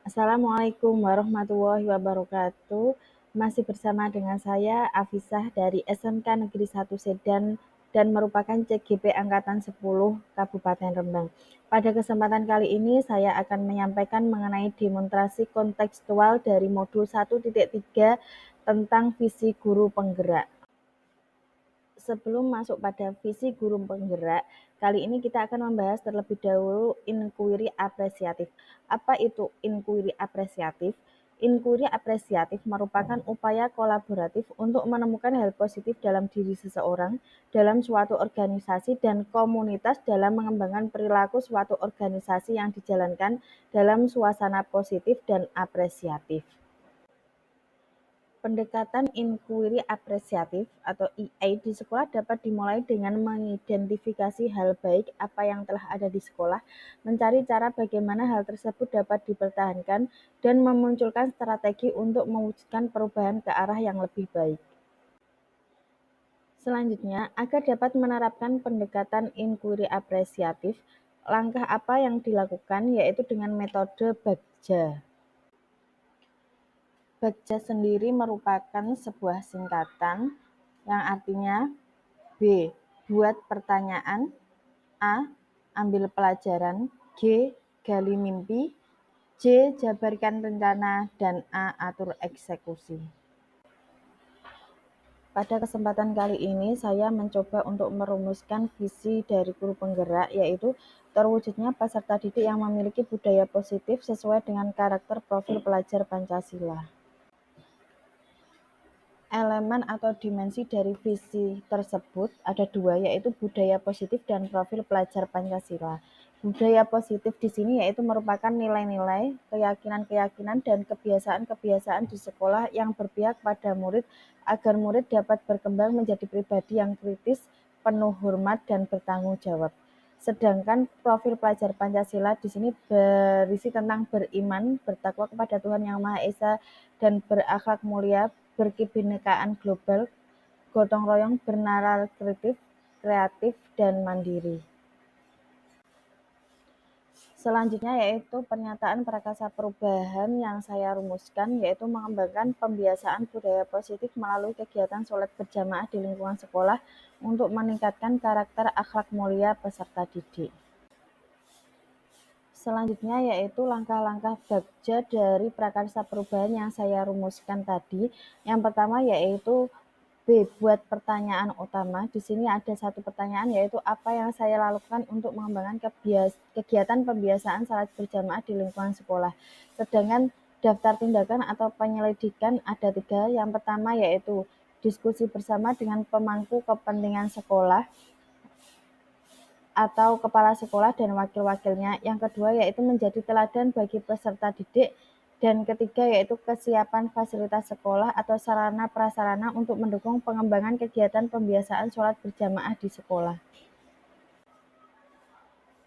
Assalamualaikum warahmatullahi wabarakatuh. Masih bersama dengan saya Afisah dari SMK Negeri 1 Sedan dan merupakan CGP Angkatan 10 Kabupaten Rembang. Pada kesempatan kali ini saya akan menyampaikan mengenai demonstrasi kontekstual dari modul 1.3 tentang visi guru penggerak. Sebelum masuk pada visi guru penggerak, kali ini kita akan membahas terlebih dahulu inquiry apresiatif. Apa itu inquiry apresiatif? Inquiry apresiatif merupakan upaya kolaboratif untuk menemukan hal positif dalam diri seseorang, dalam suatu organisasi dan komunitas dalam mengembangkan perilaku suatu organisasi yang dijalankan dalam suasana positif dan apresiatif. Pendekatan inquiry apresiatif atau EA di sekolah dapat dimulai dengan mengidentifikasi hal baik apa yang telah ada di sekolah, mencari cara bagaimana hal tersebut dapat dipertahankan, dan memunculkan strategi untuk mewujudkan perubahan ke arah yang lebih baik. Selanjutnya, agar dapat menerapkan pendekatan inquiry apresiatif, langkah apa yang dilakukan yaitu dengan metode Bagja. Bagja sendiri merupakan sebuah singkatan yang artinya B. Buat pertanyaan, A. Ambil pelajaran, G. Gali mimpi, C. Jabarkan rencana, dan A. Atur eksekusi. Pada kesempatan kali ini saya mencoba untuk merumuskan visi dari guru penggerak, yaitu terwujudnya peserta didik yang memiliki budaya positif sesuai dengan karakter profil pelajar Pancasila. Elemen atau dimensi dari visi tersebut ada dua, yaitu budaya positif dan profil pelajar Pancasila. Budaya positif di sini yaitu merupakan nilai-nilai, keyakinan-keyakinan, dan kebiasaan-kebiasaan di sekolah yang berpihak pada murid agar murid dapat berkembang menjadi pribadi yang kritis, penuh hormat, dan bertanggung jawab. Sedangkan profil pelajar Pancasila di sini berisi tentang beriman, bertakwa kepada Tuhan Yang Maha Esa, dan berakhlak mulia, berkebinekaan global, gotong royong, bernalar kreatif, dan mandiri. Selanjutnya yaitu pernyataan prakasa perubahan yang saya rumuskan, yaitu mengembangkan pembiasaan budaya positif melalui kegiatan sholat berjamaah di lingkungan sekolah untuk meningkatkan karakter akhlak mulia peserta didik. Selanjutnya yaitu langkah-langkah Bagja dari prakarsa perubahan yang saya rumuskan tadi. Yang pertama yaitu B. Buat pertanyaan utama. Di sini ada satu pertanyaan yaitu apa yang saya lakukan untuk mengembangkan kegiatan pembiasaan salat berjamaah di lingkungan sekolah. Sedangkan daftar tindakan atau penyelidikan ada 3. Yang pertama yaitu diskusi bersama dengan pemangku kepentingan sekolah atau kepala sekolah dan wakil-wakilnya. Yang kedua yaitu menjadi teladan bagi peserta didik. Dan ketiga yaitu kesiapan fasilitas sekolah atau sarana prasarana untuk mendukung pengembangan kegiatan pembiasaan sholat berjamaah di sekolah.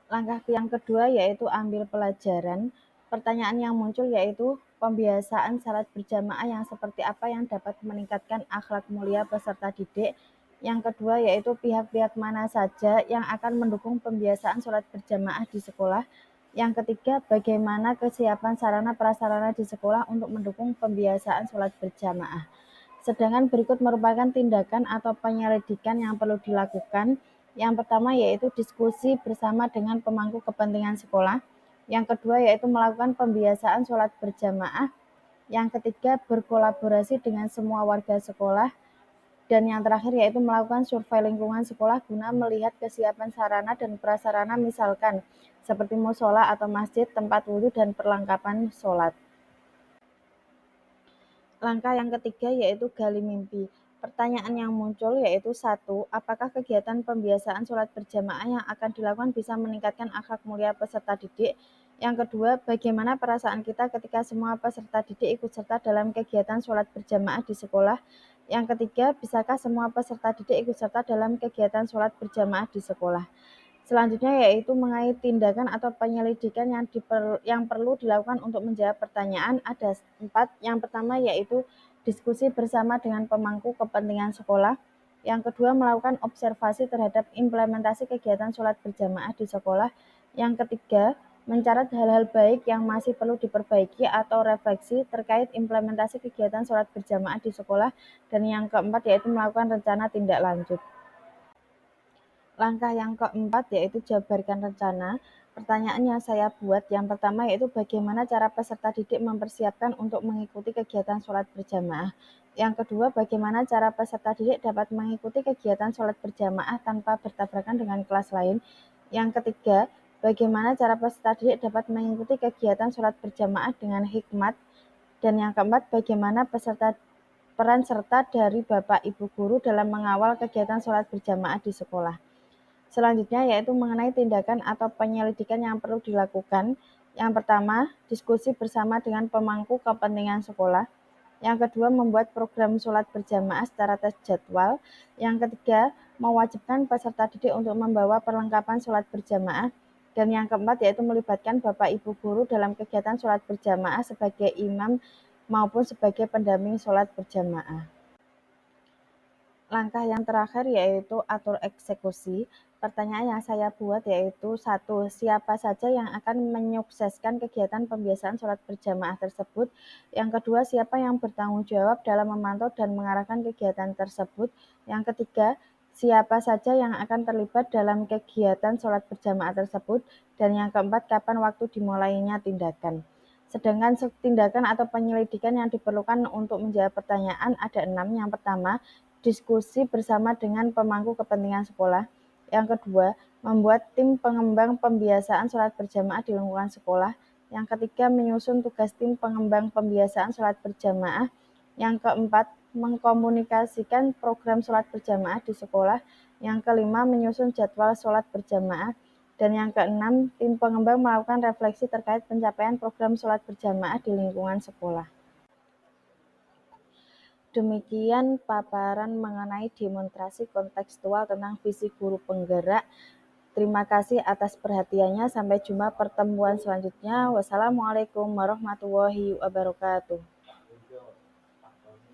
Langkah yang kedua yaitu ambil pelajaran. Pertanyaan yang muncul yaitu pembiasaan salat berjamaah yang seperti apa yang dapat meningkatkan akhlak mulia peserta didik. Yang kedua yaitu pihak-pihak mana saja yang akan mendukung pembiasaan sholat berjamaah di sekolah. Yang ketiga, bagaimana kesiapan sarana prasarana di sekolah untuk mendukung pembiasaan sholat berjamaah. Sedangkan berikut merupakan tindakan atau penyelidikan yang perlu dilakukan. Yang pertama yaitu diskusi bersama dengan pemangku kepentingan sekolah. Yang kedua yaitu melakukan pembiasaan sholat berjamaah. Yang ketiga berkolaborasi dengan semua warga sekolah. Dan yang terakhir yaitu melakukan survei lingkungan sekolah guna melihat kesiapan sarana dan prasarana misalkan seperti musola atau masjid, tempat wudhu, dan perlengkapan sholat. Langkah yang ketiga yaitu gali mimpi. Pertanyaan yang muncul yaitu 1. Apakah kegiatan pembiasaan sholat berjamaah yang akan dilakukan bisa meningkatkan akhlak mulia peserta didik? Yang kedua, bagaimana perasaan kita ketika semua peserta didik ikut serta dalam kegiatan sholat berjamaah di sekolah? Yang ketiga, bisakah semua peserta didik ikut serta dalam kegiatan sholat berjamaah di sekolah? Selanjutnya yaitu mengenai tindakan atau penyelidikan yang perlu dilakukan untuk menjawab pertanyaan ada 4. Yang pertama yaitu diskusi bersama dengan pemangku kepentingan sekolah. Yang kedua melakukan observasi terhadap implementasi kegiatan sholat berjamaah di sekolah. Yang ketiga mencatat hal-hal baik yang masih perlu diperbaiki atau refleksi terkait implementasi kegiatan sholat berjamaah di sekolah, dan yang keempat yaitu melakukan rencana tindak lanjut. Langkah yang keempat yaitu jabarkan rencana. Pertanyaan yang saya buat yang pertama yaitu bagaimana cara peserta didik mempersiapkan untuk mengikuti kegiatan sholat berjamaah. Yang kedua, bagaimana cara peserta didik dapat mengikuti kegiatan sholat berjamaah tanpa bertabrakan dengan kelas lain. Yang ketiga, bagaimana cara peserta didik dapat mengikuti kegiatan sholat berjamaah dengan hikmat. Dan yang keempat, bagaimana peran serta dari Bapak Ibu Guru dalam mengawal kegiatan sholat berjamaah di sekolah. Selanjutnya yaitu mengenai tindakan atau penyelidikan yang perlu dilakukan. Yang pertama, diskusi bersama dengan pemangku kepentingan sekolah. Yang kedua, membuat program sholat berjamaah secara terjadwal. Yang ketiga, mewajibkan peserta didik untuk membawa perlengkapan sholat berjamaah. Dan yang keempat yaitu melibatkan Bapak Ibu Guru dalam kegiatan sholat berjamaah sebagai imam maupun sebagai pendamping sholat berjamaah. Langkah yang terakhir yaitu atur eksekusi. Pertanyaan yang saya buat yaitu 1. Siapa saja yang akan menyukseskan kegiatan pembiasaan sholat berjamaah tersebut? Yang kedua, siapa yang bertanggung jawab dalam memantau dan mengarahkan kegiatan tersebut? Yang ketiga, siapa saja yang akan terlibat dalam kegiatan sholat berjamaah tersebut? Dan yang keempat, kapan waktu dimulainya tindakan? Sedangkan tindakan atau penyelidikan yang diperlukan untuk menjawab pertanyaan ada 6. Yang pertama, diskusi bersama dengan pemangku kepentingan sekolah. Yang kedua, membuat tim pengembang pembiasaan sholat berjamaah di lingkungan sekolah. Yang ketiga, menyusun tugas tim pengembang pembiasaan sholat berjamaah. Yang keempat, mengkomunikasikan program sholat berjamaah di sekolah. Yang kelima, menyusun jadwal sholat berjamaah. Dan yang keenam, tim pengembang melakukan refleksi terkait pencapaian program sholat berjamaah di lingkungan sekolah. Demikian paparan mengenai demonstrasi kontekstual tentang visi guru penggerak. Terima kasih atas perhatiannya. Sampai jumpa pertemuan selanjutnya. Wassalamualaikum warahmatullahi wabarakatuh.